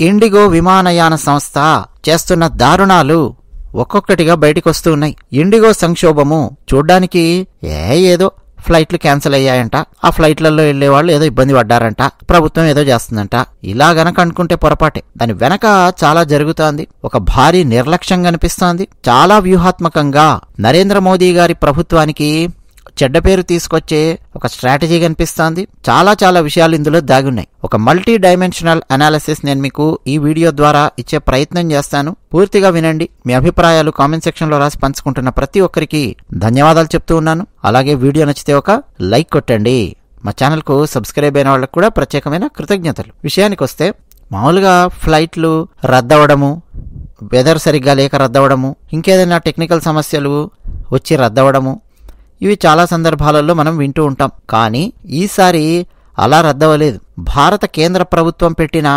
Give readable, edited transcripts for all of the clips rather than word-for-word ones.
IndiGo విమానయాన సంస్థ చేస్తున్న దారుణాలు ఒక్కొక్కటిగా బయటికొస్తూ ఉన్నాయి. ఇండిగో సంక్షోభము చూడ్డానికి ఏదో ఫ్లైట్లు క్యాన్సిల్ అయ్యాయంట, ఆ ఫ్లైట్లలో వెళ్లేవాళ్ళు ఏదో ఇబ్బంది పడ్డారంట, ప్రభుత్వం ఏదో చేస్తుందంట. ఇలా గనక అనుకుంటే పొరపాటే. దాని వెనక చాలా జరుగుతోంది. ఒక భారీ నిర్లక్ష్యం కనిపిస్తోంది. చాలా వ్యూహాత్మకంగా నరేంద్ర మోదీ గారి ప్రభుత్వానికి చెడ్డ పేరు తీసుకొచ్చే ఒక స్ట్రాటజీ కనిపిస్తోంది. చాలా విషయాలు ఇందులో దాగున్నాయి. ఒక మల్టీ డైమెన్షనల్ అనాలిసిస్ నేను మీకు ఈ వీడియో ద్వారా ఇచ్చే ప్రయత్నం చేస్తాను. పూర్తిగా వినండి. మీ అభిప్రాయాలు కామెంట్ సెక్షన్ లో రాసి పంచుకుంటున్న ప్రతి ఒక్కరికి ధన్యవాదాలు చెప్తూ ఉన్నాను. అలాగే వీడియో నచ్చితే ఒక లైక్ కొట్టండి. మా ఛానల్ కు సబ్స్క్రైబ్ అయిన వాళ్ళకు కూడా ప్రత్యేకమైన కృతజ్ఞతలు. విషయానికి వస్తే మామూలుగా ఫ్లైట్లు రద్దవడము, వెదర్ సరిగ్గా లేక రద్దవడము, ఇంకేదైనా టెక్నికల్ సమస్యలు వచ్చి రద్దవడము, ఇవి చాలా సందర్భాలలో మనం వింటూ ఉంటాం. కానీ ఈసారి అలా రద్దవలేదు. భారత కేంద్ర ప్రభుత్వం పెట్టిన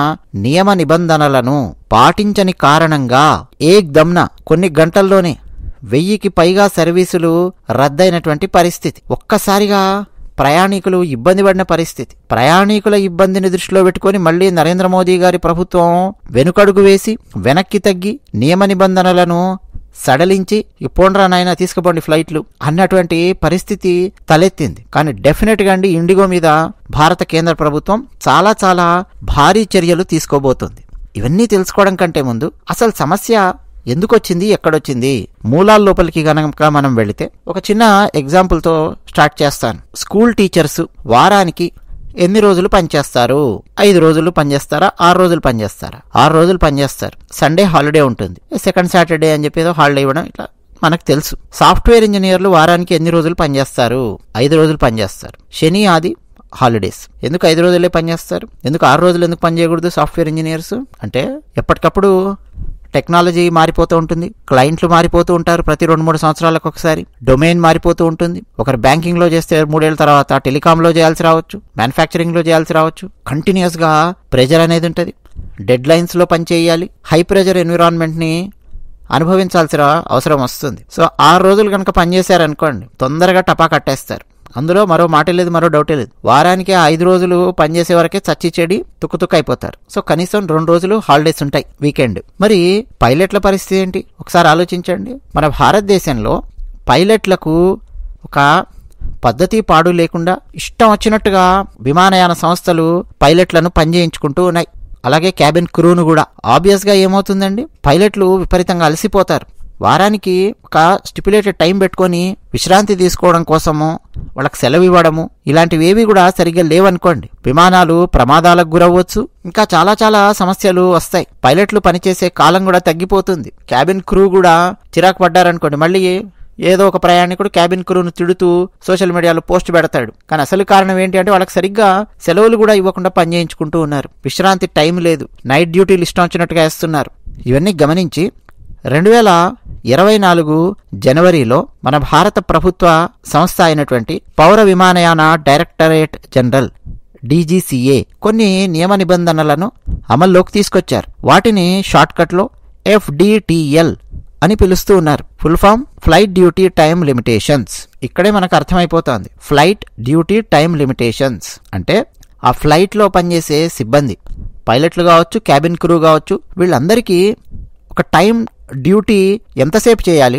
నియమ నిబంధనలను పాటించని కారణంగా ఏక్దమ్న కొన్ని గంటల్లోనే 1000కి పైగా సర్వీసులు రద్దయినటువంటి పరిస్థితి. ఒక్కసారిగా ప్రయాణికులు ఇబ్బంది పడిన పరిస్థితి. ప్రయాణికుల ఇబ్బందిని దృష్టిలో పెట్టుకుని మళ్లీ నరేంద్ర మోదీ గారి ప్రభుత్వం వెనుకడుగు వేసి వెనక్కి తగ్గి నియమ నిబంధనలను సడలించి పోండ్రా నాయన తీసుకుపోండి ఫ్లైట్లు అన్నటువంటి పరిస్థితి తలెత్తింది. కానీ డెఫినెట్ గా అండి ఇండిగో మీద భారత కేంద్ర ప్రభుత్వం చాలా భారీ చర్యలు తీసుకోబోతుంది. ఇవన్నీ తెలుసుకోవడం కంటే ముందు అసలు సమస్య ఎందుకొచ్చింది, ఎక్కడొచ్చింది, మూలాల లోపలికి గనక మనం వెళితే ఒక చిన్న ఎగ్జాంపుల్ తో స్టార్ట్ చేస్తాను. స్కూల్ టీచర్స్ వారానికి ఎన్ని రోజులు పనిచేస్తారు? 5 రోజులు పనిచేస్తారా? 6 రోజులు పనిచేస్తారా? 6 రోజులు పనిచేస్తారు. సండే హాలిడే ఉంటుంది. సెకండ్ సాటర్డే అని చెప్పి ఏదో హాలిడే ఇవ్వడం ఇట్లా మనకు తెలుసు. సాఫ్ట్వేర్ ఇంజనీర్లు వారానికి ఎన్ని రోజులు పనిచేస్తారు? 5 రోజులు పనిచేస్తారు. శని ఆది హాలిడేస్. ఎందుకు 5 రోజులే పనిచేస్తారు? ఎందుకు 6 రోజులు ఎందుకు పనిచేయకూడదు సాఫ్ట్వేర్ ఇంజనీర్స్? అంటే ఎప్పటికప్పుడు టెక్నాలజీ మారిపోతూ ఉంటుంది, క్లయింట్లు మారిపోతూ ఉంటారు. ప్రతి 2-3 సంవత్సరాలకు ఒకసారి డొమైన్ మారిపోతూ ఉంటుంది. ఒకరు బ్యాంకింగ్ లో చేస్తే 3 ఏళ్ల తర్వాత టెలికామ్ లో చేయాల్సి రావచ్చు, మ్యానుఫ్యాక్చరింగ్ లో చేయాల్సి రావచ్చు. కంటిన్యూస్ గా ప్రెజర్ అనేది ఉంటుంది. డెడ్ లైన్స్ లో పనిచేయాలి. హై ప్రెజర్ ఎన్విరాన్మెంట్ ని అనుభవించాల్సిన అవసరం వస్తుంది. సో 6 రోజులు కనుక పనిచేశారనుకోండి, తొందరగా టపా కట్టేస్తారు. అందులో మరో మాట లేదు, మరో డౌటే లేదు. వారానికి 5 రోజులు పనిచేసే వరకే చచ్చి చెడి తుక్కు అయిపోతారు. సో కనీసం 2 రోజులు హాలిడేస్ ఉంటాయి, వీకెండ్. మరి పైలట్ల పరిస్థితి ఏంటి ఒకసారి ఆలోచించండి. మన భారతదేశంలో పైలట్లకు ఒక పద్ధతి పాడు లేకుండా ఇష్టం వచ్చినట్టుగా విమానయాన సంస్థలు పైలట్లను పనిచేయించుకుంటూ ఉన్నాయి. అలాగే క్యాబిన్ క్రూను కూడా. ఆబ్వియస్ గా ఏమవుతుందండి, పైలట్లు విపరీతంగా అలసిపోతారు. వారానికి ఒక స్టిపులేటెడ్ టైం పెట్టుకొని విశ్రాంతి తీసుకోవడం కోసము వాళ్ళకి సెలవు ఇవ్వడము ఇలాంటివి ఏవి కూడా సరిగ్గా లేవనుకోండి, విమానాలు ప్రమాదాలకు గురవ్వచ్చు. ఇంకా చాలా సమస్యలు వస్తాయి. పైలట్లు పనిచేసే కాలం కూడా తగ్గిపోతుంది. క్యాబిన్ క్రూ కూడా చిరాకు పడ్డారనుకోండి, మళ్ళీ ఏదో ఒక ప్రయాణికుడు క్యాబిన్ క్రూను తిడుతూ సోషల్ మీడియాలో పోస్ట్ పెడతాడు. కానీ అసలు కారణం ఏంటి అంటే వాళ్ళకి సరిగ్గా సెలవులు కూడా ఇవ్వకుండా పనిచేయించుకుంటూ ఉన్నారు. విశ్రాంతి టైం లేదు. నైట్ డ్యూటీలు ఇష్టం వచ్చినట్టుగా వేస్తున్నారు. ఇవన్నీ గమనించి 2024 జనవరిలో మన భారత ప్రభుత్వ సంస్థ అయినటువంటి పౌర విమానయాన డైరెక్టరేట్ జనరల్ DGCA కొన్ని నియమ నిబంధనలను అమల్లోకి తీసుకొచ్చారు. వాటిని షార్ట్కట్ లో FDTL అని పిలుస్తూ ఉన్నారు. Full form flight duty time limitations. ఇక్కడే మనకు అర్థమైపోతుంది. ఫ్లైట్ డ్యూటీ టైమ్ లిమిటేషన్స్ అంటే ఆ ఫ్లైట్ లో పనిచేసే సిబ్బంది, పైలట్లు కావచ్చు, క్యాబిన్ క్రూ కావచ్చు, వీళ్ళందరికీ ఒక టైం డ్యూటీ ఎంతసేపు చేయాలి,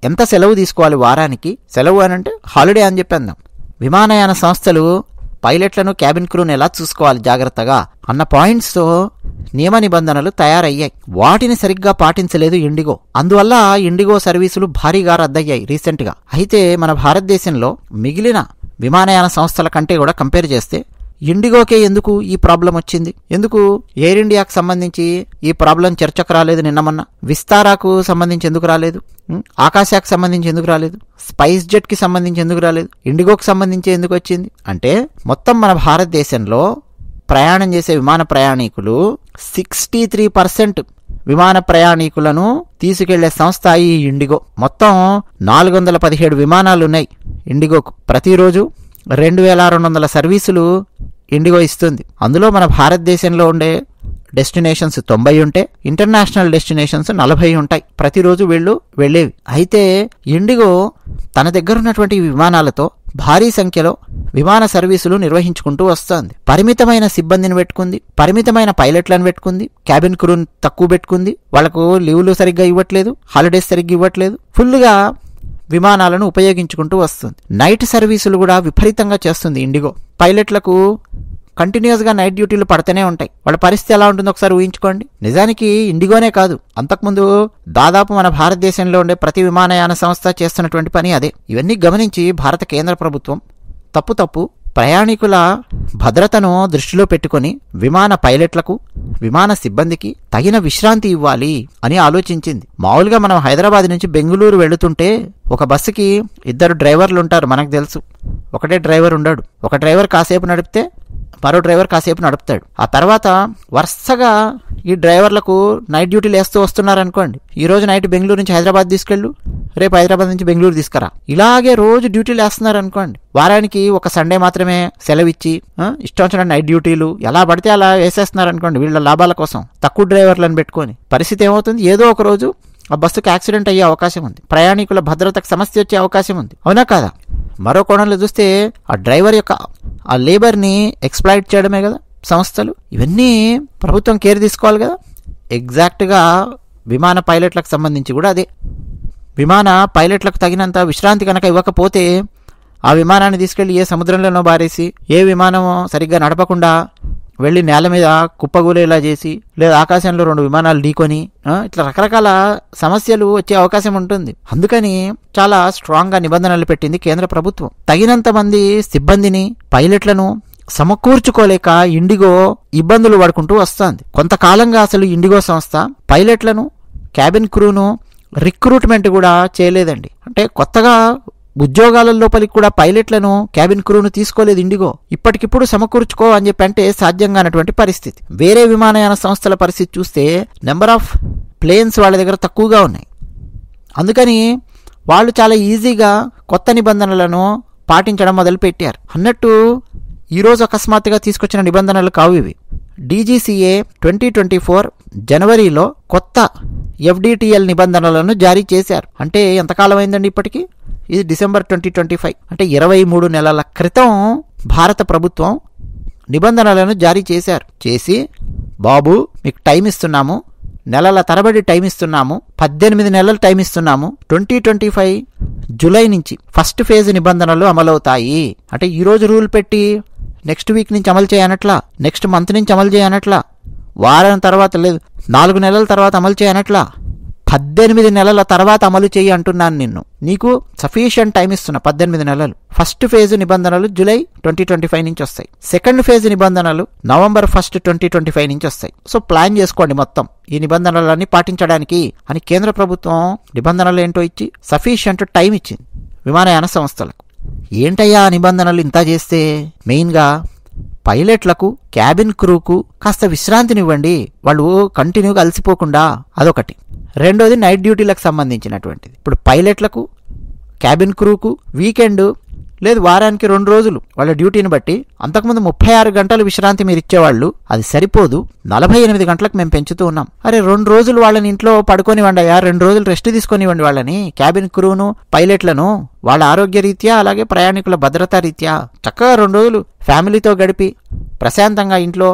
ఎంత సెలవు తీసుకోవాలి వారానికి. సెలవు అని అంటే హాలిడే అని చెప్పి అందాం. విమానయాన సంస్థలు పైలట్లను క్యాబిన్ క్రూను ఎలా చూసుకోవాలి జాగ్రత్తగా అన్న పాయింట్స్ తో నియమ నిబంధనలు తయారయ్యాయి. వాటిని సరిగ్గా పాటించలేదు ఇండిగో. అందువల్ల ఇండిగో సర్వీసులు భారీగా రద్దయ్యాయి రీసెంట్ గా. అయితే మన భారతదేశంలో మిగిలిన విమానయాన సంస్థల కంటే కూడా కంపేర్ చేస్తే ఇండిగోకే ఎందుకు ఈ ప్రాబ్లం వచ్చింది? ఎందుకు ఎయిర్ ఇండియాకు సంబంధించి ఈ ప్రాబ్లం చర్చకు రాలేదు? నిన్న మొన్న విస్తారాకు సంబంధించి ఎందుకు రాలేదు? ఆకాశాకు సంబంధించి ఎందుకు రాలేదు? స్పైస్ జెట్ కి సంబంధించి ఎందుకు రాలేదు? ఇండిగోకి సంబంధించి ఎందుకు వచ్చింది? అంటే మొత్తం మన భారతదేశంలో ప్రయాణం చేసే విమాన ప్రయాణికులు 63% విమాన ప్రయాణికులను తీసుకెళ్లే సంస్థ ఈ ఇండిగో. మొత్తం 417 విమానాలు ఉన్నాయి ఇండిగోకు. ప్రతిరోజు 2200 సర్వీసులు ఇండిగో ఇస్తుంది. అందులో మన భారతదేశంలో ఉండే డెస్టినేషన్స్ 90 ఉంటే ఇంటర్నేషనల్ డెస్టినేషన్స్ 40 ఉంటాయి ప్రతిరోజు వీళ్ళు వెళ్ళేవి. అయితే ఇండిగో తన దగ్గర ఉన్నటువంటి విమానాలతో భారీ సంఖ్యలో విమాన సర్వీసులు నిర్వహించుకుంటూ వస్తోంది. పరిమితమైన సిబ్బందిని పెట్టుకుంది, పరిమితమైన పైలట్లను పెట్టుకుంది, క్యాబిన్ క్రూని తక్కువ పెట్టుకుంది, వాళ్లకు లీవ్లు సరిగ్గా ఇవ్వట్లేదు, హాలిడేస్ సరిగ్గా ఇవ్వట్లేదు, ఫుల్గా విమానాలను ఉపయోగించుకుంటూ వస్తుంది. నైట్ సర్వీసులు కూడా విపరీతంగా చేస్తుంది ఇండిగో. పైలట్లకు కంటిన్యూస్గా నైట్ డ్యూటీలు పడుతూనే ఉంటాయి. వాళ్ళ పరిస్థితి ఎలా ఉంటుందో ఒకసారి ఊహించుకోండి. నిజానికి ఇండిగోనే కాదు, అంతకుముందు దాదాపు మన భారతదేశంలో ఉండే ప్రతి విమానయాన సంస్థ చేస్తున్నటువంటి పని అదే. ఇవన్నీ గమనించి భారత కేంద్ర ప్రభుత్వం తప్పు ప్రయాణికుల భద్రతను దృష్టిలో పెట్టుకుని విమాన పైలట్లకు, విమాన సిబ్బందికి తగిన విశ్రాంతి ఇవ్వాలి అని ఆలోచించింది. మామూలుగా మనం హైదరాబాద్ నుంచి బెంగళూరు వెళుతుంటే ఒక బస్సుకి 2 డ్రైవర్లు ఉంటారు, మనకు తెలుసు. ఒకటే డ్రైవర్ ఉండడు. ఒక డ్రైవర్ కాసేపు నడిపితే మరో డ్రైవర్ కాసేపు నడుపుతాడు. ఆ తర్వాత వరుసగా ఈ డ్రైవర్లకు నైట్ డ్యూటీలు వేస్తూ వస్తున్నారనుకోండి. ఈ రోజు నైట్ బెంగళూరు నుంచి హైదరాబాద్ తీసుకెళ్ళు, రేపు హైదరాబాద్ నుంచి బెంగళూరు తీసుకురా, ఇలాగే రోజు డ్యూటీలు వేస్తున్నారనుకోండి. వారానికి ఒక సండే మాత్రమే సెలవిచ్చి ఇష్టం వచ్చిన నైట్ డ్యూటీలు ఎలా పడితే అలా వేసేస్తున్నారనుకోండి వీళ్ళ లాభాల కోసం, తక్కువ డ్రైవర్లను పెట్టుకొని. పరిస్థితి ఏమవుతుంది, ఏదో ఒక రోజు ఆ బస్సుకు యాక్సిడెంట్ అయ్యే అవకాశం ఉంది, ప్రయాణికుల భద్రతకు సమస్య వచ్చే అవకాశం ఉంది, అవునా కాదా? మరో కోణంలో చూస్తే ఆ డ్రైవర్ యొక్క ఆ లేబర్ని ఎక్స్ప్లాయిట్ చేయడమే కదా సంస్థలు. ఇవన్నీ ప్రభుత్వం కేర్ తీసుకోవాలి కదా. ఎగ్జాక్ట్గా విమాన పైలట్లకు సంబంధించి కూడా అదే. విమాన పైలట్లకు తగినంత విశ్రాంతి కనుక ఇవ్వకపోతే ఆ విమానాన్ని తీసుకెళ్లి ఏ సముద్రంలోనో బారేసి, ఏ విమానం సరిగ్గా నడపకుండా వెళ్ళి నేల మీద కుప్పగూలేలా చేసి, లేదా ఆకాశంలో 2 విమానాలు ఢీకొని ఇట్లా రకరకాల సమస్యలు వచ్చే అవకాశం ఉంటుంది. అందుకని చాలా స్ట్రాంగ్ గా నిబంధనలు పెట్టింది కేంద్ర ప్రభుత్వం. తగినంత మంది సిబ్బందిని, పైలట్లను సమకూర్చుకోలేక ఇండిగో ఇబ్బందులు పడుకుంటూ వస్తోంది. కొంతకాలంగా అసలు ఇండిగో సంస్థ పైలట్లను, క్యాబిన్ క్రూను రిక్రూట్మెంట్ కూడా చేయలేదండి. అంటే కొత్తగా ఉద్యోగాల లోపలికి కూడా పైలట్లను, క్యాబిన్ క్రూను తీసుకోలేదు ఇండిగో. ఇప్పటికిప్పుడు సమకూర్చుకో అని చెప్పి అంటే సాధ్యంగానటువంటి పరిస్థితి. వేరే విమానయాన సంస్థల పరిస్థితి చూస్తే నెంబర్ ఆఫ్ ప్లేన్స్ వాళ్ళ దగ్గర తక్కువగా ఉన్నాయి. అందుకని వాళ్ళు చాలా ఈజీగా కొత్త నిబంధనలను పాటించడం మొదలుపెట్టారు. అన్నట్టు ఈరోజు అకస్మాత్తుగా తీసుకొచ్చిన నిబంధనలు కావు ఇవి. డీజీసీఏ 2024 జనవరిలో కొత్త FDTL నిబంధనలను జారీ చేశారు. అంటే ఎంతకాలం అయిందండి ఇప్పటికీ? ఇది డిసెంబర్ 2025, అంటే 23 నెలల క్రితం భారత ప్రభుత్వం నిబంధనలను జారీ చేసి, బాబు మీకు టైం ఇస్తున్నాము, నెలల తరబడి టైం ఇస్తున్నాము, 18 నెలలు టైం ఇస్తున్నాము, 2025 జూలై నుంచి ఫస్ట్ ఫేజ్ నిబంధనలు అమలవుతాయి. అంటే ఈరోజు రూల్ పెట్టి నెక్స్ట్ వీక్ నుంచి అమలు చేయనట్లా, నెక్స్ట్ మంత్ నుంచి అమలు చేయనట్లా, వారం తర్వాత లేదు 4 నెలల తర్వాత అమలు చేయనట్లా, 18 నెలల తర్వాత అమలు చేయి అంటున్నాను నిన్ను. నీకు సఫిషియంట్ టైం ఇస్తున్నా 18 నెలలు. ఫస్ట్ ఫేజ్ నిబంధనలు జూలై 2025 నుంచి వస్తాయి. సెకండ్ ఫేజ్ నిబంధనలు నవంబర్ 1, 2025 నుంచి వస్తాయి. సో ప్లాన్ చేసుకోండి మొత్తం ఈ నిబంధనలన్నీ పాటించడానికి అని కేంద్ర ప్రభుత్వం నిబంధనలు ఏంటో ఇచ్చి సఫిషియంట్ టైం ఇచ్చింది విమానయాన సంస్థలకు. ఏంటయ్యా నిబంధనలు ఇంత చేస్తే? మెయిన్గా పైలట్లకు, క్యాబిన్ క్రూకు కాస్త విశ్రాంతినివ్వండి, వాళ్ళు కంటిన్యూగా అలసిపోకుండా, అదొకటి. రెండోది నైట్ డ్యూటీలకు సంబంధించినటువంటిది. ఇప్పుడు పైలట్లకు, క్యాబిన్ క్రూకు వీకెండ్ లేదు వారానికి 2 రోజులు వాళ్ళ డ్యూటీని బట్టి, అంతకుముందు 36 గంటలు విశ్రాంతి మీరు ఇచ్చేవాళ్ళు, అది సరిపోదు, 48 గంటలకు మేము పెంచుతూ ఉన్నాం. అరే 2 రోజులు వాళ్ళని ఇంట్లో పడుకోనివ్వండి అయ్యా, 2 రోజులు రెస్ట్ తీసుకొనివ్వండి వాళ్ళని, క్యాబిన్ క్రూను, పైలట్లను, వాళ్ళ ఆరోగ్య రీత్యా అలాగే ప్రయాణికుల భద్రతా రీత్యా చక్కగా 2 రోజులు ఫ్యామిలీతో గడిపి ప్రశాంతంగా ఇంట్లో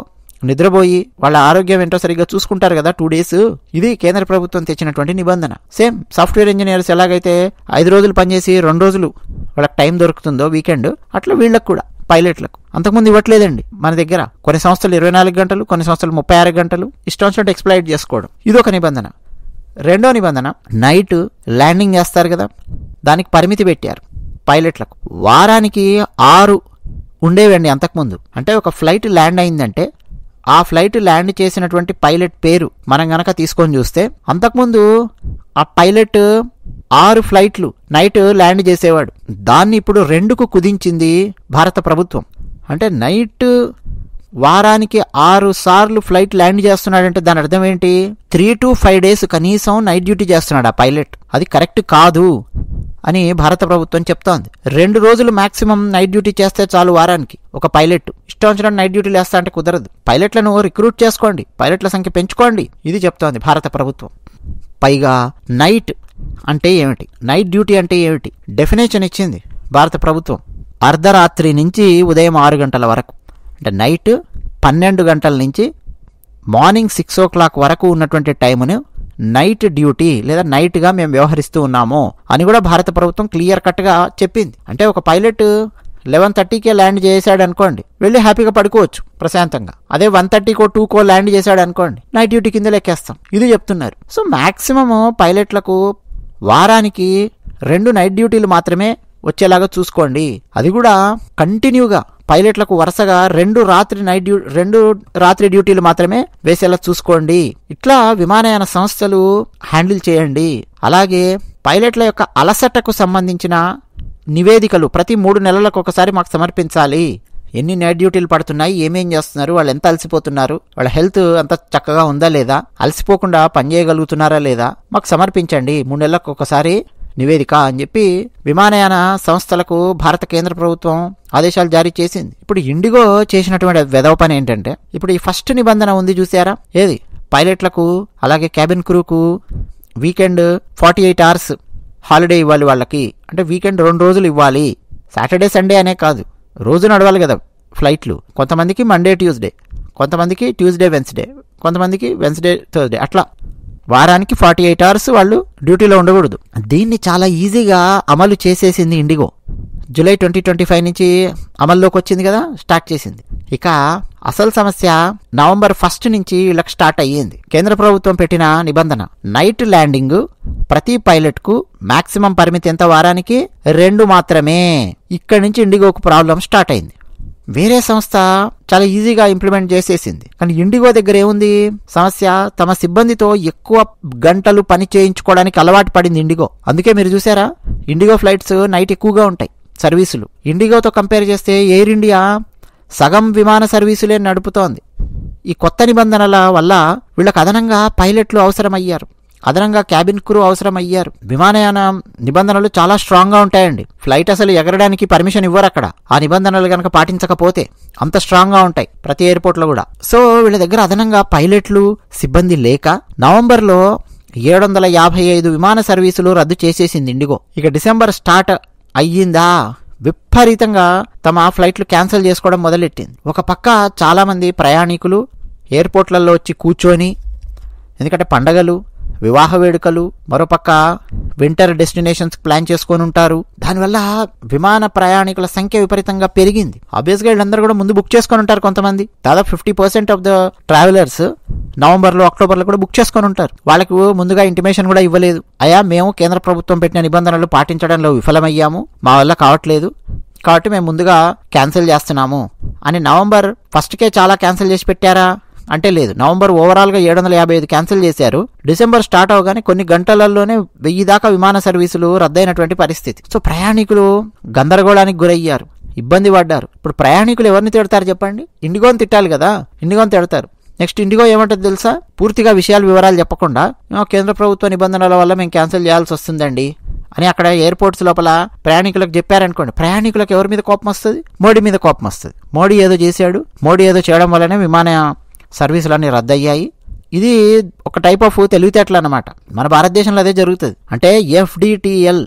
నిద్రపోయి వాళ్ళ ఆరోగ్యం ఏంటో సరిగ్గా చూసుకుంటారు కదా 2 డేస్. ఇది కేంద్ర ప్రభుత్వం తెచ్చినటువంటి నిబంధన. సేమ్ సాఫ్ట్వేర్ ఇంజనీర్స్ ఎలాగైతే 5 రోజులు పనిచేసి 2 రోజులు వాళ్ళకి టైం దొరుకుతుందో వీకెండ్, అట్లా వీళ్ళకు కూడా పైలట్లకు అంతకుముందు ఇవ్వట్లేదండి మన దగ్గర. కొన్ని సంస్థలు 24 గంటలు, కొన్ని సంస్థలు 36 గంటలు ఇష్టం వచ్చినట్టు ఎక్స్ప్లాయిట్ చేసుకోవడం, ఇదొక నిబంధన. రెండో నిబంధన, నైట్ ల్యాండింగ్ చేస్తారు కదా, దానికి పరిమితి పెట్టారు పైలట్లకు. వారానికి 6 ఉండేవండి అంతకుముందు. అంటే ఒక ఫ్లైట్ ల్యాండ్ అయిందంటే ఆ ఫ్లైట్ ల్యాండ్ చేసినటువంటి పైలట్ పేరు మనం గనక తీసుకొని చూస్తే, అంతకుముందు ఆ పైలట్ 6 ఫ్లైట్లు నైట్ ల్యాండ్ చేసేవాడు. దాన్ని ఇప్పుడు 2కు కుదించింది భారత ప్రభుత్వం. అంటే నైట్ వారానికి 6 సార్లు ఫ్లైట్ ల్యాండ్ చేస్తున్నాడంటే దాని అర్థం ఏంటి? 3 to 5 days కనీసం నైట్ డ్యూటీ చేస్తున్నాడు ఆ పైలట్. అది కరెక్ట్ కాదు అని భారత ప్రభుత్వం చెప్తోంది. 2 రోజులు మాక్సిమం నైట్ డ్యూటీ చేస్తే చాలు వారానికి ఒక పైలట్. ఇష్టం వచ్చిన నైట్ డ్యూటీలు వేస్తా అంటే కుదరదు. పైలట్లను రిక్రూట్ చేసుకోండి, పైలట్ల సంఖ్య పెంచుకోండి, ఇది చెప్తోంది భారత ప్రభుత్వం. పైగా నైట్ అంటే ఏమిటి, నైట్ డ్యూటీ అంటే ఏమిటి డెఫినేషన్ ఇచ్చింది భారత ప్రభుత్వం. అర్ధరాత్రి నుంచి ఉదయం 6 గంటల వరకు, అంటే నైట్ 12 గంటల నుంచి మార్నింగ్ 6 o'clock వరకు ఉన్నటువంటి టైమును నైట్ డ్యూటీ లేదా నైట్గా మేము వ్యవహరిస్తూ ఉన్నాము అని కూడా భారత ప్రభుత్వం క్లియర్ కట్గా చెప్పింది. అంటే ఒక పైలట్ 11:30కే ల్యాండ్ చేశాడు అనుకోండి, వెళ్ళి హ్యాపీగా పడుకోవచ్చు ప్రశాంతంగా. అదే 1:30కో 2కో ల్యాండ్ చేశాడు అనుకోండి, నైట్ డ్యూటీ కింద లెక్కేస్తాం. ఇది చెప్తున్నారు. సో మ్యాక్సిమము పైలట్లకు వారానికి 2 నైట్ డ్యూటీలు మాత్రమే వచ్చేలాగా చూసుకోండి. అది కూడా కంటిన్యూగా పైలట్లకు వరుసగా 2 రాత్రి డ్యూటీలు మాత్రమే వేసేలా చూసుకోండి. ఇట్లా విమానయాన సంస్థలు హ్యాండిల్ చేయండి. అలాగే పైలట్ల యొక్క అలసటకు సంబంధించిన నివేదికలు ప్రతి 3 నెలలకు ఒకసారి మాకు సమర్పించాలి. ఎన్ని నైట్ డ్యూటీలు పడుతున్నాయి, ఏమేం చేస్తున్నారు, వాళ్ళు ఎంత అలసిపోతున్నారు, వాళ్ళ హెల్త్ అంత చక్కగా ఉందా లేదా, అలసిపోకుండా పనిచేయగలుగుతున్నారా లేదా మాకు సమర్పించండి 3 నెలలకు ఒకసారి నివేదిక అని చెప్పి విమానయాన సంస్థలకు భారత కేంద్ర ప్రభుత్వం ఆదేశాలు జారీ చేసింది. ఇప్పుడు ఇండిగో చేసినటువంటి వెధవ పని ఏంటంటే, ఇప్పుడు ఈ ఫస్ట్ నిబంధన ఉంది చూసారా, ఏది పైలట్లకు అలాగే క్యాబిన్ క్రూకు వీకెండ్ 48 hours హాలిడే ఇవ్వాలి వాళ్ళకి. అంటే వీకెండ్ 2 రోజులు ఇవ్వాలి. సాటర్డే సండే అనే కాదు, రోజు నడవాలి కదా ఫ్లైట్లు. కొంతమందికి మండే ట్యూస్డే, కొంతమందికి ట్యూస్డే వెన్స్డే, కొంతమందికి వెన్స్డే థర్స్డే, అట్లా వారానికి 48 hours వాళ్ళు డ్యూటీలో ఉండకూడదు. దీన్ని చాలా ఈజీగా అమలు చేసేసింది ఇండిగో. జూలై 2025 నుంచి అమల్లోకి వచ్చింది కదా, స్టార్ట్ చేసింది. ఇక అసలు సమస్య నవంబర్ 1 నుంచి వీళ్ళకి స్టార్ట్ అయ్యింది. కేంద్ర ప్రభుత్వం పెట్టిన నిబంధన నైట్ ల్యాండింగ్ ప్రతి పైలట్ కు మాక్సిమం పరిమితి ఎంత, వారానికి 2 మాత్రమే. ఇక్కడి నుంచి ఇండిగోకు ప్రాబ్లం స్టార్ట్ అయింది. వేరే సంస్థ చాలా ఈజీగా ఇంప్లిమెంట్ చేసేసింది. కానీ ఇండిగో దగ్గర ఏముంది సమస్య, తమ సిబ్బందితో ఎక్కువ గంటలు పని చేయించుకోవడానికి అలవాటు పడింది ఇండిగో. అందుకే మీరు చూసారా, ఇండిగో ఫ్లైట్స్ నైట్ ఎక్కువగా ఉంటాయి సర్వీసులు. ఇండిగోతో కంపేర్ చేస్తే ఎయిర్ ఇండియా సగం విమాన సర్వీసులే నడుపుతోంది. ఈ కొత్త నిబంధనల వల్ల వీళ్ళకి అదనంగా పైలట్లు అవసరమయ్యారు, అదనంగా క్యాబిన్ క్రూ అవసరమయ్యారు. విమానయాన నిబంధనలు చాలా స్ట్రాంగ్గా ఉంటాయండి. ఫ్లైట్ అసలు ఎగరడానికి పర్మిషన్ ఇవ్వరు అక్కడ, ఆ నిబంధనలు కనుక పాటించకపోతే. అంత స్ట్రాంగ్గా ఉంటాయి ప్రతి ఎయిర్పోర్ట్లో కూడా. సో వీళ్ళ దగ్గర అదనంగా పైలట్లు సిబ్బంది లేక నవంబర్లో 755 విమాన సర్వీసులు రద్దు చేసేసింది ఇండిగో. ఇక డిసెంబర్ స్టార్ట్ అయ్యిందా, విపరీతంగా తమ ఫ్లైట్లు క్యాన్సిల్ చేసుకోవడం మొదలెట్టింది. ఒక పక్క చాలామంది ప్రయాణికులు ఎయిర్పోర్ట్లలో వచ్చి కూర్చొని, ఎందుకంటే పండగలు, వివాహ వేడుకలు, మరోపక్క వింటర్ డెస్టినేషన్స్ ప్లాన్ చేసుకొని ఉంటారు. దానివల్ల విమాన ప్రయాణికుల సంఖ్య విపరీతంగా పెరిగింది. ఆబ్వియస్గా వీళ్ళందరూ కూడా ముందు బుక్ చేసుకొని ఉంటారు. కొంతమంది దాదాపు 50% ఆఫ్ ద ట్రావెలర్స్ నవంబర్లో, అక్టోబర్లో కూడా బుక్ చేసుకొని ఉంటారు. వాళ్ళకు ముందుగా ఇంటిమేషన్ కూడా ఇవ్వలేదు. అయ్యా మేము కేంద్ర ప్రభుత్వం పెట్టిన నిబంధనలు పాటించడంలో విఫలమయ్యాము, మా వల్ల కావట్లేదు, కాబట్టి మేము ముందుగా క్యాన్సిల్ చేస్తున్నాము అని నవంబర్ 1కే చాలా క్యాన్సిల్ చేసి పెట్టారా అంటే లేదు. నవంబర్ ఓవరాల్గా 755 క్యాన్సిల్ చేశారు. డిసెంబర్ స్టార్ట్ అవగానే కొన్ని గంటలలోనే 1000 దాకా విమాన సర్వీసులు రద్దయినటువంటి పరిస్థితి. సో ప్రయాణికులు గందరగోళానికి గురయ్యారు, ఇబ్బంది పడ్డారు. ఇప్పుడు ప్రయాణికులు ఎవరిని తిడతారు చెప్పండి? ఇండిగోని తిట్టాలి కదా, ఇండిగోని తిడతారు. నెక్స్ట్ ఇండిగో ఏమంటుంది తెలుసా, పూర్తిగా వివరాలు చెప్పకుండా కేంద్ర ప్రభుత్వ నిబంధనల వల్ల మేము క్యాన్సిల్ చేయాల్సి వస్తుందండి అని అక్కడ ఎయిర్పోర్ట్స్ లోపల ప్రయాణికులకు చెప్పారనుకోండి. ప్రయాణికులకు ఎవరి మీద కోపం వస్తుంది? మోడీ మీద కోపం వస్తుంది. మోడీ ఏదో చేశాడు, మోడీ ఏదో చేయడం వల్లనే విమాన సర్వీసులన్నీ రద్దయ్యాయి. ఇది ఒక టైప్ ఆఫ్ తెలివితేటలు అన్నమాట. మన భారతదేశంలో అదే జరుగుతుంది. అంటే FDTL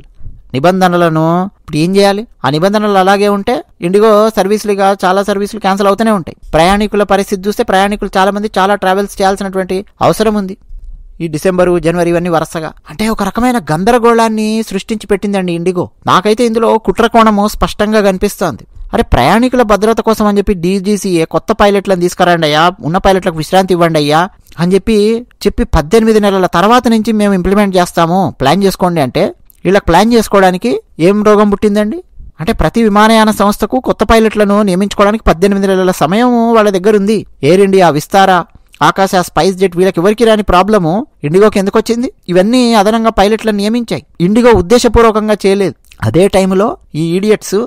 నిబంధనలను ఇప్పుడు ఏం చేయాలి? ఆ నిబంధనలు అలాగే ఉంటే ఇండిగో సర్వీసులుగా చాలా సర్వీసులు క్యాన్సిల్ అవుతూనే ఉంటాయి. ప్రయాణికుల పరిస్థితి చూస్తే ప్రయాణికులు చాలా మంది చాలా ట్రావెల్స్ చేయాల్సినటువంటి అవసరం ఉంది ఈ డిసెంబరు, జనవరి ఇవన్నీ వరుసగా. అంటే ఒక రకమైన గందరగోళాన్ని సృష్టించి పెట్టిందండి ఇండిగో. నాకైతే ఇందులో కుట్రకోణము స్పష్టంగా కనిపిస్తోంది. అరే ప్రయాణికుల భద్రత కోసం అని చెప్పి DGCA కొత్త పైలట్లను తీసుకురండి అయ్యా, ఉన్న పైలట్లకు విశ్రాంతి ఇవ్వండి అయ్యా అని చెప్పి 18 నెలల తర్వాత నుంచి మేము ఇంప్లిమెంట్ చేస్తాము, ప్లాన్ చేసుకోండి అంటే వీళ్ళకి ప్లాన్ చేసుకోవడానికి ఏం రోగం పుట్టిందండి? అంటే ప్రతి విమానయాన సంస్థకు కొత్త పైలట్లను నియమించుకోవడానికి 18 నెలల సమయం వాళ్ళ దగ్గర ఉంది. ఎయిర్ ఇండియా, విస్తారా, ఆకాశ, స్పైస్ జెట్ వీళ్ళకి ఎవరికి రాని ప్రాబ్లము ఇండిగోకి ఎందుకు వచ్చింది? ఇవన్నీ అదనంగా పైలట్లను నియమించాయి. ఇండిగో ఉద్దేశపూర్వకంగా చేయలేదు. అదే టైంలో ఈ ఈడియట్స్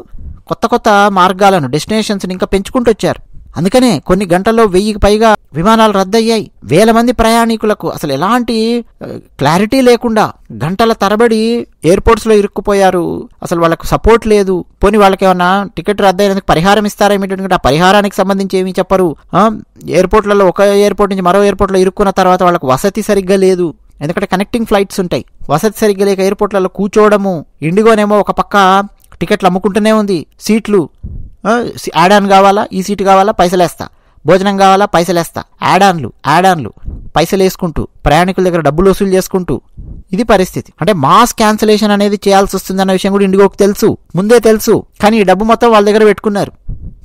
కొత్త కొత్త మార్గాలను, డెస్టినేషన్స్ ఇంకా పెంచుకుంటూ వచ్చారు. అందుకనే కొన్ని గంటల్లో 1000కి పైగా విమానాలు రద్దయ్యాయి. 1000 మంది ప్రయాణికులకు అసలు ఎలాంటి క్లారిటీ లేకుండా గంటల తరబడి ఎయిర్పోర్ట్స్లో ఇరుక్కుపోయారు. అసలు వాళ్ళకు సపోర్ట్ లేదు. పోనీ వాళ్ళకి ఏమన్నా టికెట్ రద్దయినందుకు పరిహారం ఇస్తారా ఏమిటంటే ఆ పరిహారానికి సంబంధించి ఏమీ చెప్పరు. ఎయిర్పోర్ట్లలో ఒక ఎయిర్పోర్ట్ నుంచి మరో ఎయిర్పోర్ట్లో ఇరుక్కున్న తర్వాత వాళ్ళకు వసతి సరిగ్గా లేదు. ఎందుకంటే కనెక్టింగ్ ఫ్లైట్స్ ఉంటాయి. వసతి సరిగ్గా లేక ఎయిర్పోర్ట్లలో కూర్చోవడము. ఇండిగోనేమో ఒక పక్క టికెట్లు అమ్ముకుంటూనే ఉంది. సీట్లు యాడ్ ఆన్ కావాలా, ఈ సీటు కావాలా పైసలేస్తా, భోజనం కావాలా పైసలేస్తా, యాడ్ ఆన్లు పైసలు వేసుకుంటూ ప్రయాణికుల దగ్గర డబ్బులు వసూలు చేసుకుంటూ ఇది పరిస్థితి. అంటే మాస్ క్యాన్సిలేషన్ అనేది చేయాల్సి వస్తుందన్న విషయం కూడా ఇండిగోకి తెలుసు, ముందే తెలుసు. కానీ ఈ డబ్బు మొత్తం వాళ్ళ దగ్గర పెట్టుకున్నారు.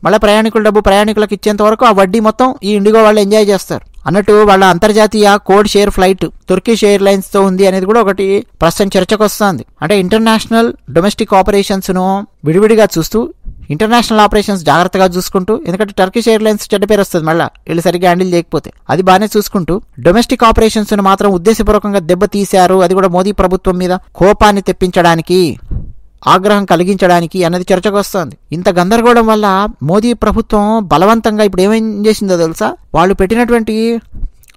మళ్ళీ ప్రయాణికుల డబ్బు ప్రయాణికులకు ఇచ్చేంత వరకు ఆ వడ్డీ మొత్తం ఈ ఇండిగో వాళ్ళు ఎంజాయ్ చేస్తారు అన్నట్టు. వాళ్ళ అంతర్జాతీయ కోడ్ షేర్ ఫ్లైట్ తుర్కిష్ ఎయిర్లైన్స్ తో ఉంది అనేది కూడా ఒకటి ప్రస్తుతం చర్చకు వస్తుంది. అంటే ఇంటర్నేషనల్ డొమెస్టిక్ ఆపరేషన్స్ ను విడివిడిగా చూస్తూ ఇంటర్నేషనల్ ఆపరేషన్స్ జాగ్రత్తగా చూసుకుంటూ, ఎందుకంటే టర్కిష్ ఎయిర్లైన్స్ చెడ్డ పేరు వస్తుంది మళ్ళీ వీళ్ళు సరిగ్గా హ్యాండిల్ చేయకపోతే, అది బాగానే చూసుకుంటూ డొమెస్టిక్ ఆపరేషన్స్ ను మాత్రం ఉద్దేశపూర్వకంగా దెబ్బతీశారు. అది కూడా మోదీ ప్రభుత్వం మీద కోపాన్ని తెప్పించడానికి, ఆగ్రహం కలిగించడానికి అన్నది చర్చకు వస్తుంది. ఇంత గందరగోళం వల్ల మోదీ ప్రభుత్వం బలవంతంగా ఇప్పుడు ఏమేం చేసిందో తెలుసా, వాళ్ళు పెట్టినటువంటి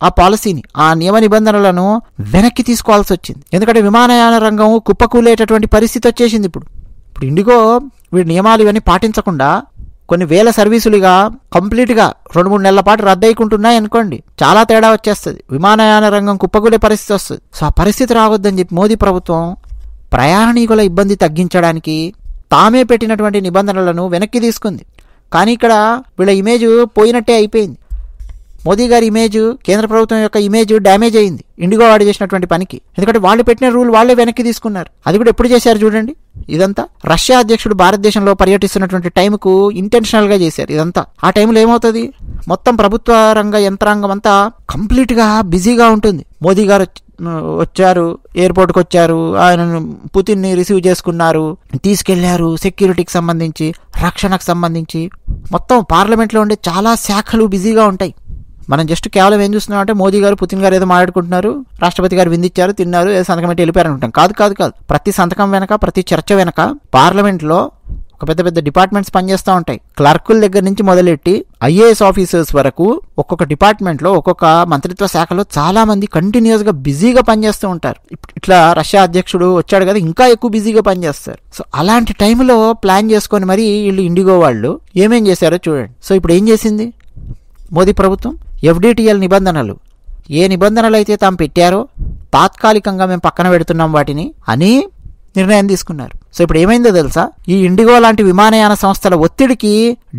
ఆ పాలసీని, ఆ నియమ నిబంధనలను వెనక్కి తీసుకోవాల్సి వచ్చింది. ఎందుకంటే విమానయాన రంగం కుప్పకూలేటటువంటి పరిస్థితి వచ్చేసింది. ఇప్పుడు ఇండిగో వీడి నియమాలు ఇవన్నీ పాటించకుండా కొన్ని వేల సర్వీసులుగా కంప్లీట్గా 2-3 నెలల పాటు రద్దయికుంటున్నాయి అనుకోండి, చాలా తేడా వచ్చేస్తుంది. విమానయాన రంగం కుప్పకూలే పరిస్థితి వస్తుంది. సో ఆ పరిస్థితి రావద్దని చెప్పి మోదీ ప్రభుత్వం ప్రయాణికుల ఇబ్బంది తగ్గించడానికి తామే పెట్టినటువంటి నిబంధనలను వెనక్కి తీసుకుంది. కానీ ఇక్కడ వీళ్ళ ఇమేజ్ పోయినట్టే అయిపోయింది. మోదీ గారి ఇమేజ్, కేంద్ర ప్రభుత్వం యొక్క ఇమేజ్ డ్యామేజ్ అయింది ఇండిగో వాడు చేసినటువంటి పనికి. ఎందుకంటే వాళ్ళు పెట్టిన రూల్ వాళ్ళే వెనక్కి తీసుకున్నారు. అది కూడా ఎప్పుడు చేశారు చూడండి. ఇదంతా రష్యా అధ్యక్షుడు భారతదేశంలో పర్యటిస్తున్నటువంటి టైంకు ఇంటెన్షనల్ గా చేశారు ఇదంతా. ఆ టైంలో ఏమవుతుంది, మొత్తం ప్రభుత్వ రంగ యంత్రాంగం అంతా కంప్లీట్ గా బిజీగా ఉంటుంది. మోదీ గారు వచ్చారు, ఎయిర్పోర్ట్కి వచ్చారు, ఆయన పుతిన్ ని రిసీవ్ చేసుకున్నారు, తీసుకెళ్లారు, సెక్యూరిటీకి సంబంధించి, రక్షణకు సంబంధించి మొత్తం పార్లమెంట్లో ఉండే చాలా శాఖలు బిజీగా ఉంటాయి. మనం జస్ట్ కేవలం ఏం చూస్తున్నాం అంటే మోదీ గారు పుతిన్ గారు ఏదో మాట్లాడుకుంటున్నారు, రాష్ట్రపతి గారు విందిచ్చారు, తిన్నారు, ఏదో సంతకం పెట్టి వెళ్ళిపోయారు అనుకుంటాం. కాదు. ప్రతి సంతకం వెనక, ప్రతి చర్చ వెనక పార్లమెంట్లో ఒక పెద్ద డిపార్ట్మెంట్స్ పనిచేస్తూ ఉంటాయి. క్లర్కుల దగ్గర నుంచి మొదలెట్టి ఐఏఎస్ ఆఫీసర్స్ వరకు ఒక్కొక్క డిపార్ట్మెంట్లో, ఒక్కొక్క మంత్రిత్వ శాఖలో చాలా మంది కంటిన్యూస్ గా బిజీగా పనిచేస్తూ ఉంటారు. ఇట్లా రష్యా అధ్యక్షుడు వచ్చాడు కదా, ఇంకా ఎక్కువ బిజీగా పనిచేస్తారు. సో అలాంటి టైంలో ప్లాన్ చేసుకొని మరి వీళ్ళు ఇండిగో వాళ్ళు ఏమేం చేశారో చూడండి. సో ఇప్పుడు ఏం చేసింది మోదీ ప్రభుత్వం, ఎఫ్డిటిఎల్ నిబంధనలు, ఏ నిబంధనలు అయితే తాము పెట్టారో తాత్కాలికంగా మేము పక్కన పెడుతున్నాం వాటిని అని నిర్ణయం తీసుకున్నారు. సో ఇప్పుడు ఏమైందో తెలుసా, ఈ ఇండిగో లాంటి విమానయాన సంస్థల ఒత్తిడికి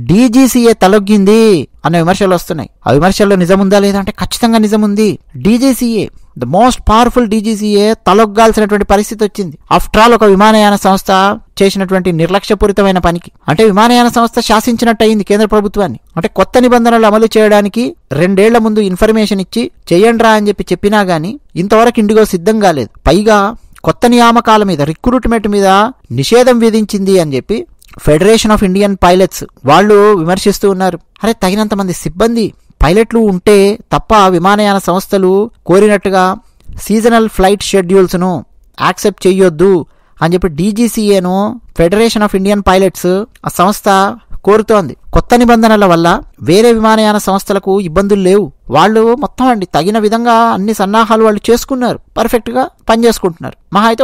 డీజీసీఏ తలొగ్గింది అన్న విమర్శలు వస్తున్నాయి. ఆ విమర్శల్లో నిజం ఉందా లేదా అంటే ఖచ్చితంగా నిజం ఉంది. DGCA, the most powerful DGCA తలొగ్గాల్సినటువంటి పరిస్థితి వచ్చింది. ఆఫ్టర్ ఆల్ ఒక విమానయాన సంస్థ చేసినటువంటి నిర్లక్ష్యపూరితమైన పనికి. అంటే విమానయాన సంస్థ శాసించినట్టు అయింది కేంద్ర ప్రభుత్వాన్ని. అంటే కొత్త నిబంధనలు అమలు చేయడానికి 2 ఏళ్ల ముందు ఇన్ఫర్మేషన్ ఇచ్చి చెయ్యండ్రా అని చెప్పినా గానీ ఇంతవరకు ఇండిగో సిద్ధం కాలేదు. పైగా కొత్త నియామకాల మీద, రిక్రూట్మెంట్ మీద నిషేధం విధించింది అని చెప్పి ఫెడరేషన్ ఆఫ్ ఇండియన్ పైలట్స్ వాళ్ళు విమర్శిస్తూ ఉన్నారు. అరే తగినంత మంది సిబ్బంది పైలట్లు ఉంటే తప్ప విమానయాన సంస్థలు కోరినట్టుగా సీజనల్ ఫ్లైట్ షెడ్యూల్స్ ను యాక్సెప్ట్ చెయ్యొద్దు అని చెప్పి డీజీసీఏను, ఫెడరేషన్ ఆఫ్ ఇండియన్ పైలట్స్ ఆ సంస్థ కోరుతోంది. కొత్త నిబంధనల వల్ల వేరే విమానయాన సంస్థలకు ఇబ్బందులు లేవు. వాళ్ళు మొత్తం తగిన విధంగా అన్ని సన్నాహాలు వాళ్ళు చేసుకున్నారు, పర్ఫెక్ట్ గా పనిచేసుకుంటున్నారు. మహా అయితే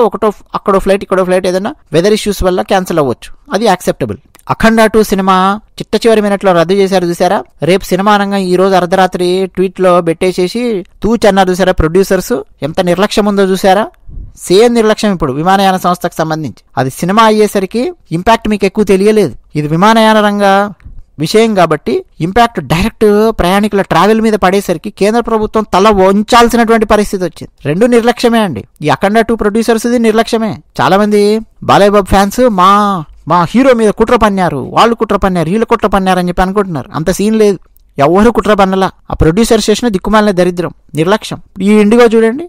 అక్కడో ఫ్లైట్ ఇక్కడో ఫ్లైట్ ఏదైనా వెదర్ ఇష్యూస్ వల్ల క్యాన్సిల్ అవ్వచ్చు, అది యాక్సెప్టబుల్. అఖండ 2 సినిమా చిట్ట చివరి మినిట్లో రద్దు చేశారు చూసారా. రేపు సినిమా అనగా ఈ రోజు అర్ధరాత్రి ట్వీట్ లో పెట్టేసేసి తూచన్నారు చూసారా ప్రొడ్యూసర్స్. ఎంత నిర్లక్ష్యం ఉందో చూసారా. సేమ్ నిర్లక్ష్యం ఇప్పుడు విమానయాన సంస్థకు సంబంధించి. అది సినిమా అయ్యేసరికి ఇంపాక్ట్ మీకు ఎక్కువ తెలియలేదు. ఇది విమానయాన రంగ విషయం కాబట్టి ఇంపాక్ట్ డైరెక్ట్ ప్రయాణికుల ట్రావెల్ మీద పడేసరికి కేంద్ర ప్రభుత్వం తల వంచాల్సినటువంటి పరిస్థితి వచ్చింది. 2 నిర్లక్ష్యమే అండి. ఈ అఖండ 2 ప్రొడ్యూసర్స్ నిర్లక్ష్యమే. చాలా మంది బాలయ్య బాబు ఫ్యాన్స్ మా హీరో మీద కుట్ర పన్నారు, వాళ్ళు కుట్ర పన్నారు, వీళ్ళు కుట్ర పన్నారు అని చెప్పి అనుకుంటున్నారు. అంత సీన్ లేదు, ఎవరు కుట్ర పన్నలా. ఆ ప్రొడ్యూసర్ చేసిన దిక్కుమాలిన దరిద్రం, నిర్లక్ష్యం. ఈ ఇండిగో చూడండి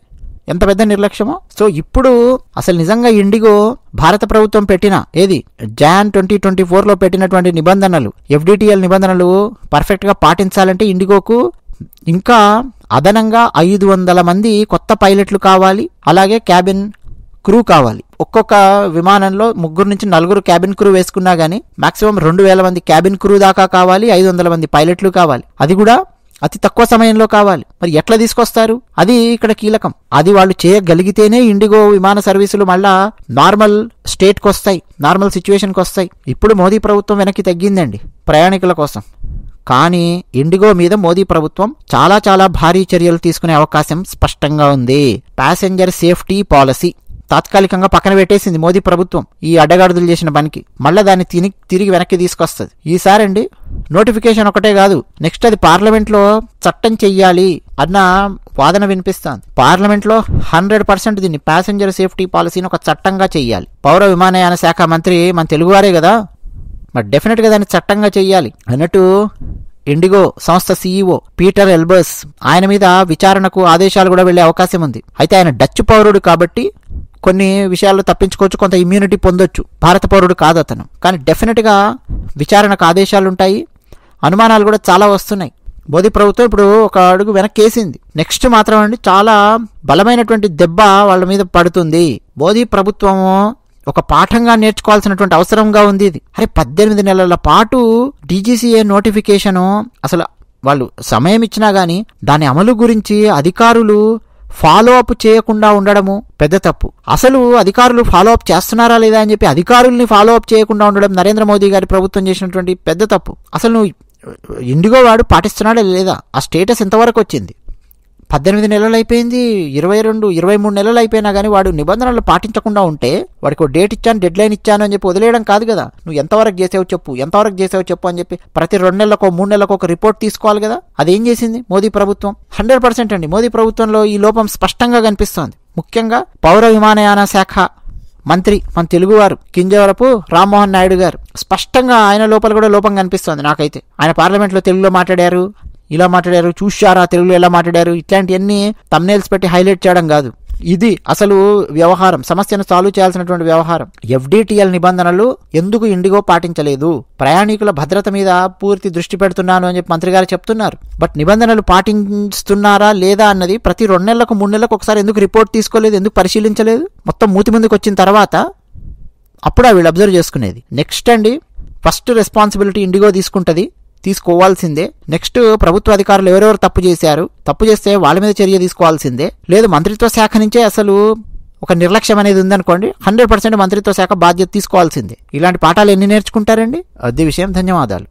ఎంత పెద్ద నిర్లక్ష్యమో. సో ఇప్పుడు అసలు నిజంగా ఇండిగో భారత ప్రభుత్వం పెట్టిన జాన్ 2024లో పెట్టినటువంటి నిబంధనలు, ఎఫ్డిటిఎల్ నిబంధనలు పర్ఫెక్ట్ గా పాటించాలంటే ఇండిగోకు ఇంకా అదనంగా 500 మంది కొత్త పైలట్లు కావాలి, అలాగే క్యాబిన్ క్రూ కావాలి. ఒక్కొక్క విమానంలో 3 నుంచి 4 క్యాబిన్ క్రూ వేసుకున్నా గానీ మాక్సిమం 2000 మంది క్యాబిన్ క్రూ దాకా కావాలి, 500 మంది పైలట్లు కావాలి. అది కూడా అతి తక్కువ సమయంలో కావాలి. మరి ఎట్లా తీసుకొస్తారు, అది ఇక్కడ కీలకం. అది వాళ్ళు చేయగలిగితేనే ఇండిగో విమాన సర్వీసులు మళ్ళా నార్మల్ స్టేట్కి వస్తాయి, నార్మల్ సిచ్యువేషన్కి వస్తాయి. ఇప్పుడు మోదీ ప్రభుత్వం వెనక్కి తగ్గిందండి ప్రయాణికుల కోసం. కానీ ఇండిగో మీద మోదీ ప్రభుత్వం చాలా భారీ చర్యలు తీసుకునే అవకాశం స్పష్టంగా ఉంది. ప్యాసింజర్ సేఫ్టీ పాలసీ తాత్కాలికంగా పక్కన పెట్టేసింది మోదీ ప్రభుత్వం ఈ అడ్డగాడుదలు చేసిన పనికి. మళ్ళీ దాన్ని తిరిగి వెనక్కి తీసుకొస్తుంది. ఈసారి అండి నోటిఫికేషన్ ఒకటే కాదు, నెక్స్ట్ అది పార్లమెంట్లో చట్టం చెయ్యాలి అన్న వాదన వినిపిస్తోంది. పార్లమెంట్లో 100% దీన్ని ప్యాసింజర్ సేఫ్టీ పాలసీని ఒక చట్టంగా చెయ్యాలి. పౌర విమానయాన శాఖ మంత్రి మన తెలుగువారే కదా, మరి డెఫినెట్గా దాన్ని చట్టంగా చెయ్యాలి అన్నట్టు ఇండిగో సంస్థ సీఈఓ పీటర్ ఎల్బర్స్ ఆయన మీద విచారణకు ఆదేశాలు కూడా వెళ్లే అవకాశం ఉంది. అయితే ఆయన డచ్ పౌరుడు కాబట్టి కొన్ని విషయాల్లో తప్పించుకోవచ్చు, కొంత ఇమ్యూనిటీ పొందొచ్చు. భారత పౌరుడు కాదు అతను, కానీ డెఫినెట్గా విచారణకు ఆదేశాలు ఉంటాయి. అనుమానాలు కూడా చాలా వస్తున్నాయి. మోదీ ప్రభుత్వం ఇప్పుడు ఒక అడుగు వెనక్కేసింది. నెక్స్ట్ మాత్రం అండి చాలా బలమైనటువంటి దెబ్బ వాళ్ళ మీద పడుతుంది. మోదీ ప్రభుత్వము ఒక పాఠంగా నేర్చుకోవాల్సినటువంటి అవసరంగా ఉంది ఇది. అరే 18 నెలల పాటు డీజీసీఏ నోటిఫికేషను, అసలు వాళ్ళు సమయం ఇచ్చినా గానీ దాని అమలు గురించి అధికారులు ఫాలో అప్ చేయకుండా ఉండడము పెద్ద తప్పు. అసలు అధికారులు ఫాలో అప్ చేస్తున్నారా లేదా అని చెప్పి అధికారుల్ని ఫాలో అప్ చేయకుండా ఉండడం నరేంద్ర మోదీ గారి ప్రభుత్వం చేసినటువంటి పెద్ద తప్పు. అసలు నువ్వు ఇండిగో వాడు పాటిస్తున్నాడా లేదా, ఆ స్టేటస్ ఎంతవరకు వచ్చింది? 18 నెలలు అయిపోయింది, 22-23 నెలలు అయిపోయినా కానీ వాడు నిబంధనలు పాటించకుండా ఉంటే వాడికి ఒక డేట్ ఇచ్చాను, డెడ్ లైన్ ఇచ్చాను అని చెప్పి వదిలేయడం కాదు కదా. నువ్వు ఎంతవరకు చేసావు చెప్పు అని చెప్పి ప్రతి 2 నెలలకో 3 నెలలకు ఒక రిపోర్ట్ తీసుకోవాలి కదా. అదేం చేసింది మోదీ ప్రభుత్వం? 100% అండి మోదీ ప్రభుత్వంలో ఈ లోపం స్పష్టంగా కనిపిస్తోంది. ముఖ్యంగా పౌర విమానయాన శాఖ మంత్రి మన తెలుగువారు కింజవరపు రామ్మోహన్ నాయుడు గారు, స్పష్టంగా ఆయన లోపల కూడా లోపం కనిపిస్తోంది నాకైతే. ఆయన పార్లమెంట్లో తెలుగులో మాట్లాడారు, ఇలా మాట్లాడారు, చూశారా తెలుగులో ఎలా మాట్లాడారు, ఇట్లాంటివన్నీ థంబ్నెయిల్స్ పెట్టి హైలైట్ చేయడం కాదు. ఇది అసలు వ్యవహారం, సమస్యను సాల్వ్ చేయాల్సినటువంటి వ్యవహారం. ఎఫ్డిటిఎల్ నిబంధనలు ఎందుకు ఇండిగో పాటించలేదు? ప్రయాణికుల భద్రత మీద పూర్తి దృష్టి పెడుతున్నాను అని చెప్పి మంత్రి గారు చెప్తున్నారు. బట్ నిబంధనలు పాటిస్తున్నారా లేదా అన్నది ప్రతి 2 నెలలకు 3 నెలలకు ఒకసారి ఎందుకు రిపోర్ట్ తీసుకోలేదు, ఎందుకు పరిశీలించలేదు? మొత్తం మూతి ముందుకు వచ్చిన తర్వాత అప్పుడు వీళ్ళు అబ్జర్వ్ చేసుకునేది. నెక్స్ట్ అండి ఫస్ట్ రెస్పాన్సిబిలిటీ ఇండిగో తీసుకోవాల్సిందే. నెక్స్ట్ ప్రభుత్వ అధికారులు ఎవరెవరు తప్పు చేస్తే వాళ్ళ మీద చర్య తీసుకోవాల్సిందే. లేదు మంత్రిత్వ శాఖ నుంచే అసలు ఒక నిర్లక్ష్యం అనేది ఉందనుకోండి, 100% మంత్రిత్వ శాఖ బాధ్యత తీసుకోవాల్సిందే. ఇలాంటి పాఠాలు ఎన్ని నేర్చుకుంటారండి? అది విషయం. ధన్యవాదాలు.